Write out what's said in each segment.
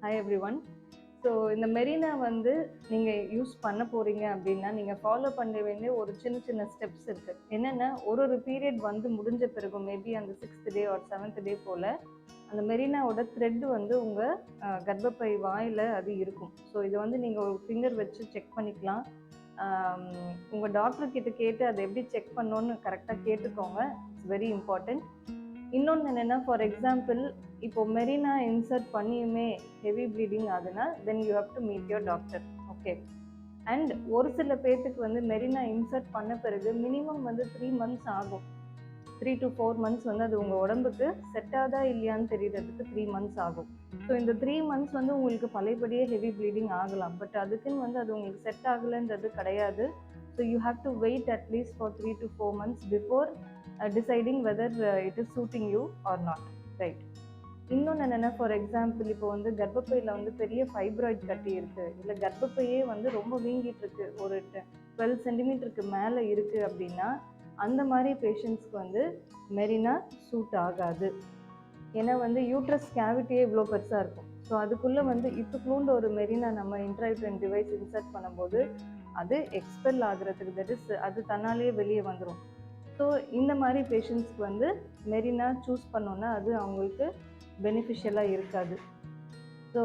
Hi everyone. So இந்த மெரினா வந்து நீங்கள் யூஸ் பண்ண போகிறீங்க அப்படின்னா நீங்கள் ஃபாலோ பண்ண வேண்டிய ஒரு சின்ன சின்ன ஸ்டெப்ஸ் இருக்குது. என்னென்னா ஒரு பீரியட் வந்து முடிஞ்ச பிறகு மேபி அந்த 6th டே ஆர் 7th டே போல் அந்த மெரினாவோட த்ரெட் வந்து உங்கள் கர்ப்பப்பை வாயில் அது இருக்கும். ஸோ இதை வந்து நீங்கள் ஒரு ஃபிங்கர் வச்சு செக் பண்ணிக்கலாம். உங்கள் டாக்டர்கிட்ட கேட்டு அதை எப்படி செக் பண்ணோன்னு கரெக்டாக கேட்டுக்கோங்க. It's very important. இன்னொன்று என்னென்னா, ஃபார் எக்ஸாம்பிள் இப்போ மெரினா இன்சர்ட் பண்ணியுமே ஹெவி ப்ளீடிங் ஆகுதுன்னா then you have to meet your doctor. Okay. And ஒரு சில பேர்த்துக்கு வந்து மெரினா இன்சர்ட் பண்ண பிறகு மினிமம் வந்து 3 months ஆகும். 3 to 4 months வந்து அது உங்கள் உடம்புக்கு செட் ஆகுதா இல்லையான்னு தெரியறதுக்கு 3 months ஆகும். ஸோ இந்த 3 months வந்து உங்களுக்கு பழையபடியே ஹெவி ப்ளீடிங் ஆகலாம். பட் அதுக்குன்னு வந்து அது உங்களுக்கு செட் ஆகலைன்றது கிடையாது. So you have to wait at least for 3 to 4 months before deciding whether it is suiting you or not, right? இன்னொன்று என்னென்னா, ஃபார் எக்ஸாம்பிள் இப்போ வந்து கர்ப்பப்பையில் வந்து பெரிய ஃபைப்ராய்ட் கட்டி இருக்குது, இல்லை கர்ப்பப்பையே வந்து ரொம்ப வீங்கிட்டு இருக்கு, ஒரு 12 சென்டிமீட்டருக்கு மேலே இருக்குது அப்படின்னா அந்த மாதிரி பேஷண்ட்ஸ்க்கு வந்து மெரினா சூட் ஆகாது. ஏன்னா வந்து யூட்ரஸ் கேவிட்டியே இவ்வளோ பெருசாக இருக்கும். ஸோ அதுக்குள்ளே வந்து இத்துக்குள்ள ஒரு மெரினா நம்ம இன்ட்ராயூட்ரைன் டிவைஸ் இன்சர்ட் பண்ணும்போது அது எக்ஸ்பெல் ஆகுறதுக்கு தட் இஸ் அது தன்னாலேயே வெளியே வந்துடும். ஸோ இந்த மாதிரி பேஷண்ட்ஸ்க்கு வந்து மெரினா சூஸ் பண்ணோன்னா அது அவங்களுக்கு பெனிஃபிஷியலாக இருக்காது. ஸோ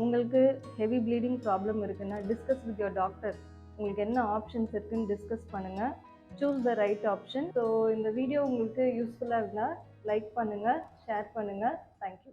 உங்களுக்கு ஹெவி ப்ளீடிங் ப்ராப்ளம் இருக்குன்னா டிஸ்கஸ் வித் யுவர் டாக்டர். உங்களுக்கு என்ன ஆப்ஷன்ஸ் இருக்குன்னு டிஸ்கஸ் பண்ணுங்கள். Choose the right option. So இந்த வீடியோ உங்களுக்கு யூஸ்ஃபுல்லாக இருந்தால் லைக் பண்ணுங்கள், ஷேர் பண்ணுங்கள். தேங்க்யூ.